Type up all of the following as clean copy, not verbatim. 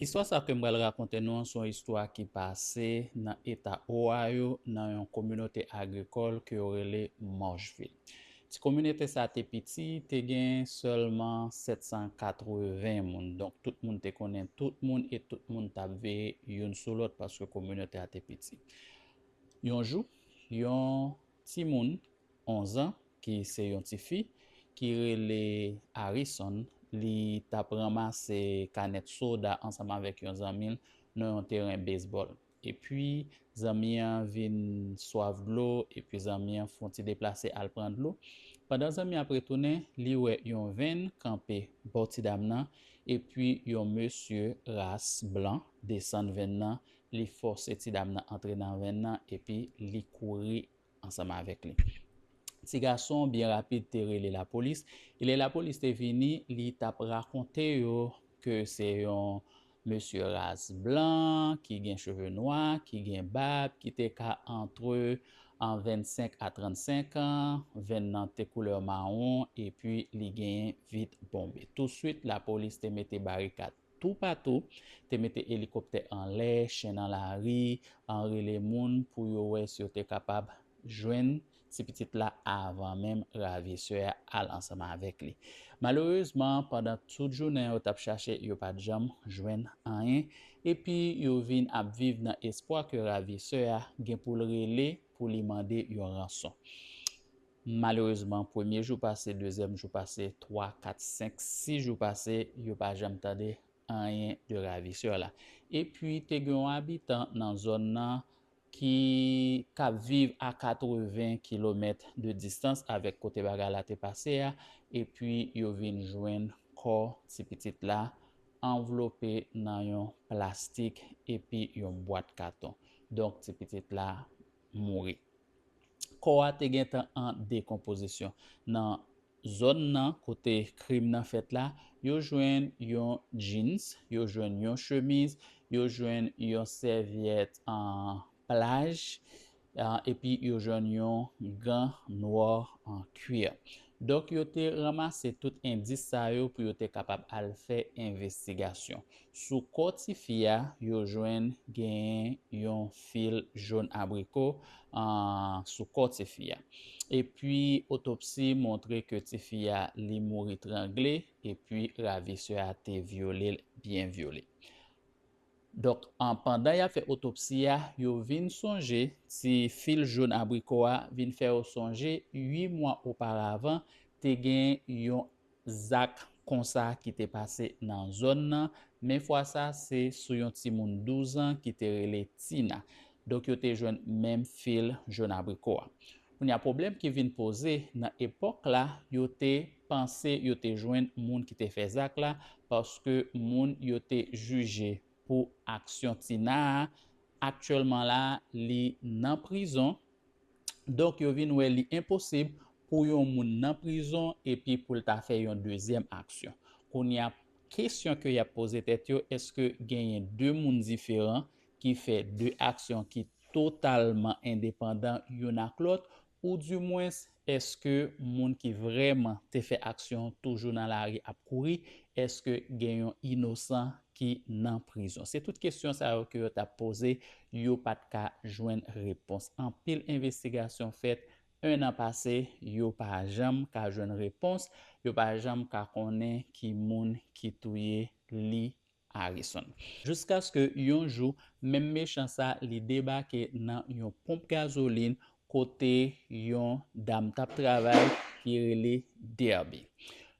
Histoire ça que je vais raconter nous, son histoire qui passait dans l'État Ohio, dans une communauté agricole qui aurait Marshville. Cette communauté ça était petit, te gain seulement 780 moun. Donc tout le monde te connaît tout le monde et tout le monde t'a vu une sur l'autre parce que la communauté était petit. Yon jour, yon ti moun 11 ans qui c'est yon ti fi qui rele Harrison li tap ramase canette soda ensemble avec yon zami dans un terrain baseball. Et puis zami an vin soif de l'eau et puis zami an font ti déplacer al prendre l'eau. Pendant zami a retourné, li wè yon ven campé boti dam nan et puis yon monsieur race blanc descend ven nan li force ti dam nan entre dans ven nan et puis li courir ensemble avec lui. Ti garçon bien rapide te relé la police. Et la police te vini, li tap raconté yo que c'est un monsieur race blanc, qui gen cheveux noirs, qui gen barbe, qui te ka entre en 25 à 35 ans, ven nan te couleur marron et puis li gen vite bombé. Tout de suite la police te mette barricade tout partout, te mette hélicoptère en l'air, chien dans la rue, en relé moun pour yo wè si yo te capable joindre si petit là avant même ravisseur al ensemble avec lui. Malheureusement, pendant toute journée, yo tap cherché, yo pas de jam joindre rien et puis yo vinn ap vivre dans espoir que ravisseur gen pour le relé pour lui demander yon rançon. Malheureusement, premier jour passé, deuxième jour passé, 3, 4, 5, 6 jours passé, yo pas jamais tande rien de ravisseur là. Et puis te gen habitant dans zone nan qui vive à 80 km de distance avec côté bagala te passé et puis yo vinn joindre corps si petit là enveloppé dans yon plastique et puis yon boîte carton. Donc si petit là mouri. Corps te gen tan en décomposition. Dans zone nan côté crime nan fait là, yo joine yon jeans, yo joine yon chemise, yo joine yon serviette en plage et puis yo joine yon gant noir en cuir. Donc yo te ramassé tout indice sa yo pour yo te capable al faire investigation. Sous kotifia yo joine gen yon fil jaune abricot sous kotifia. Et puis autopsie montre que tifia li mouri tranglé et puis ravisseur a été violé, bien violé. Donc, pendant y a fait autopsie, yo vin songe, si fil jaune abricot vin faire songe 8 mois auparavant, te gen yon zak kon sa qui te passé dans zone nan, mais fois ça c'est sou yon ti moun 12 ans qui te rele Tina. Donc yo te joine même fil jaune abricot. Il y a problème qui vient poser dans époque là, yo te pensé yo te joine moun qui te fait zak là parce que moun yo te jugé pour action Tina actuellement là li nan prison. Donc yo vinn wè li impossible pour yon moun nan prison et puis pour ta faire une deuxième action. Qu'on y a question que y a posé tête yo, est-ce que gagne deux moun différents qui fait deux actions qui totalement indépendants yon ak l'autre ou du moins est-ce que moun qui vraiment te fait action toujours dans la rue a courir, est-ce que gagne un innocent qui nan prison? C'est toute question ça que yo t'a posé, yo pas ka joindre réponse. En pile investigation faite un an passé, yo pas jam ka joindre réponse, yo pas jam ka connaît qui moun qui touye li Harrison. Jusqu'à ce que yon jour, même méchant ça li débarqué dans yon pompe gasoline côté yon dame tap travail qui relé Derby.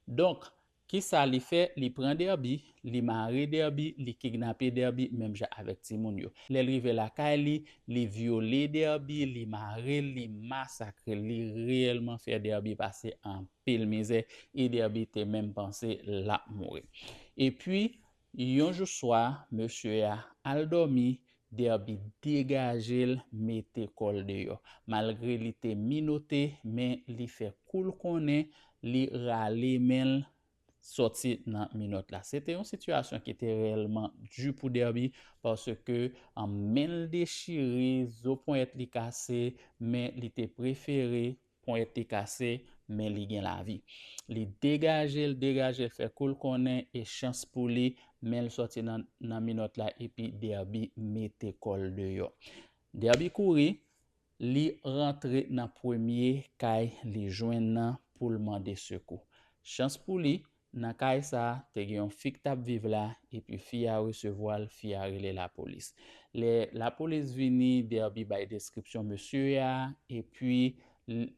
Donc, qui ça li fait? Li prend Derby, li marre Derby, li kidnappé Derby, même avec Timon yo. Li rive la kay li violé Derby, li marre, li massacre, li réellement fait Derby passer en pile misère et Derby te même pensé la mourir. Et puis, yon jour soir, monsieur a al dormi, Derby dégagé mette kol de yo. Malgré li te minoté, mais li fait cool konnen, li rale men sorti dans minute là. C'était une situation qui était réellement dure pour Derby parce que en men déchiré, zo point li cassé, mais li te préféré point li cassé men li gen la vi. Li degaje, fait koul konen e chans pou li, men l sorti nan minot la epi Derby mette kol de yo. Derby kouri, li rentre nan premier kay li jwen nan pou l mande sekou. Chans pou li, nan kay sa, te gen yon fik tap vive la, epi fi a recevoal, fi a rele la polis. La polis vini, Derby bay deskripsyon monsieur ya, epi,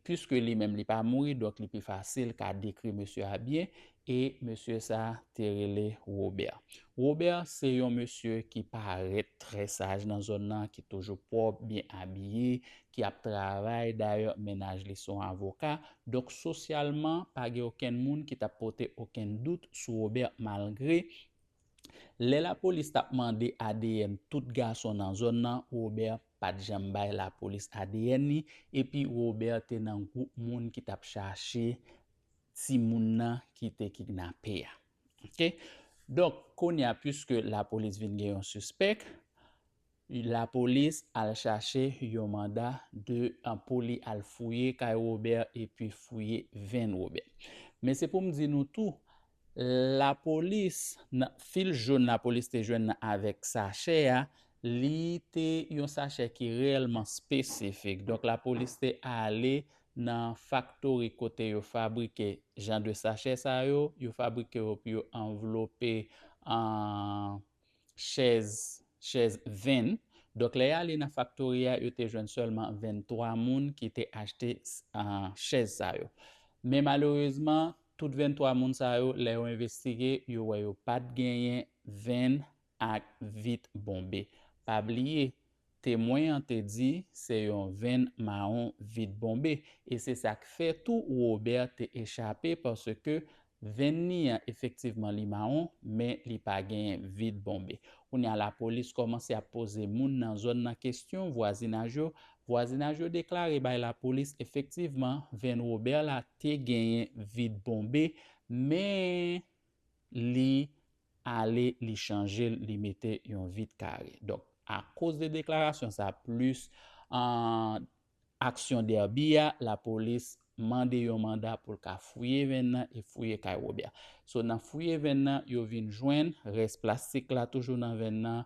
puisque li même li pa mouri, donc li pi facile ka décrit monsieur a bien, et monsieur sa te rele Robert. Robert, c'est yon monsieur qui paraît très sage dans zone nan, qui toujours propre, bien habillé, qui a travail, d'ailleurs, ménage li son avocat. Donc, socialement, pas gen aucun monde qui t'a porté aucun doute sur Robert, malgré la police t'a demandé ADN tout garçon dans zone nan, Robert pas de jambay la police ADN ni, et puis Robert te nan groupe moun qui t'a cherché ti moun nan qui te kidnappé. OK? Donc, konya puisque la police vient gen yon suspect, la police a cherché yon mandat de un poli al fouiller kay Robert et puis fouiller 20 Robert. Mais c'est pour me dire nous tout, la police, fil jaune la police te jwenn avec sachet a, li te yon sachet qui réellement spécifique. Donc la police te allé dans factory côté yo fabriqué genre de sachet sa yo fabriqué yo enveloppé en chaise 20. Donc les allé dans factory yo te jwenn seulement 23 moun qui te acheté en chaise sa yo. Mais malheureusement tout 23 moun sa yo, le yo investige, yo wè yo pat genyen 20 ak vite bombé. Pa bliye, témoin te di, se yon 20 marron vite bombé. Et c'est ça qui fait tout Robert te échappé parce que 20 ni effectivement li marron, mais li pa genyen vite bombé. On y a la police commencé à poser moun nan zone nan question, voisinage yo déclaré by la police effectivement 20 Robert la te genyen vite bombé, mais li allé li changer, li mette yon vite carré. Donc à cause de déclaration ça plus en action Derby, la police mande yon mandat pour ka fouiller vennan et fouiller kay Robert. So nan fouiller vennan, yo vin joindre reste plastique là toujours nan vennan,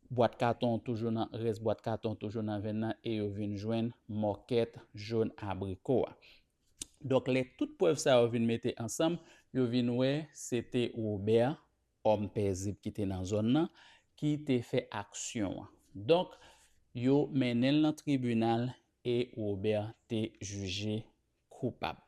boîte carton toujours nan reste boîte carton toujours nan vennan, et yo vin joindre moquette jaune abricot. Donc les toutes preuves ça yo vin mette ensemble, yo vin ouais c'était Robert, homme paisible qui était dans zone nan, qui te fait action. Donc yo menel dans tribunal et Robert te jugé coupable.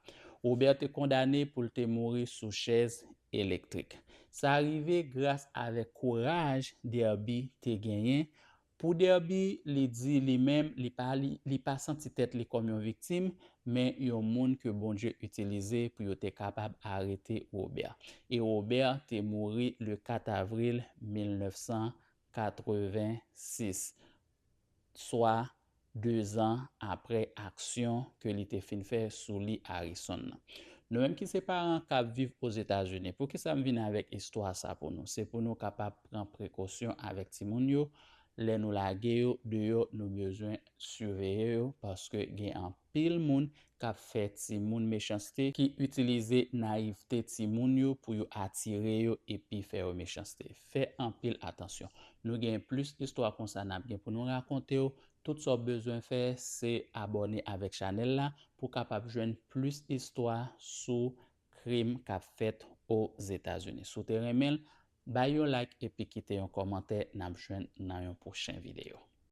Robert te condamné pour te mourir sous chaise électrique. Ça arrivé grâce avec courage Derby te gagné. Pour Derby, li dit lui-même, li pas senti tête li comme une victime, mais yon moun que bon Dieu utilisé pour yote capable arrêter Robert. Et Robert te mouru le 4 avril 1986. Soit 2 ans après action que li te fin fait sous li Harrison. Nous même qui c'est parents qui vivent aux États-Unis, pour que ça me vienne avec histoire ça pour nous, c'est pour nous capable prendre précaution avec timoun yo, les nous laguer yo, de yo nous besoin surveiller yo, parce que gen en pile moun qui fait timoun méchanceté, qui utilise naïveté timoun yo pour yo attirer yo et puis faire méchanceté. Fait en pile attention. Nous gain plus histoire comme ça n'a bien pour nous raconter yo. Tout ce besoin faire c'est abonner avec channel là pour capable joindre plus histoire sur crime qu'a fait aux États-Unis. Sous terrain mail, bay un like et puis quitter un commentaire, n'a joindre dans une prochaine vidéo.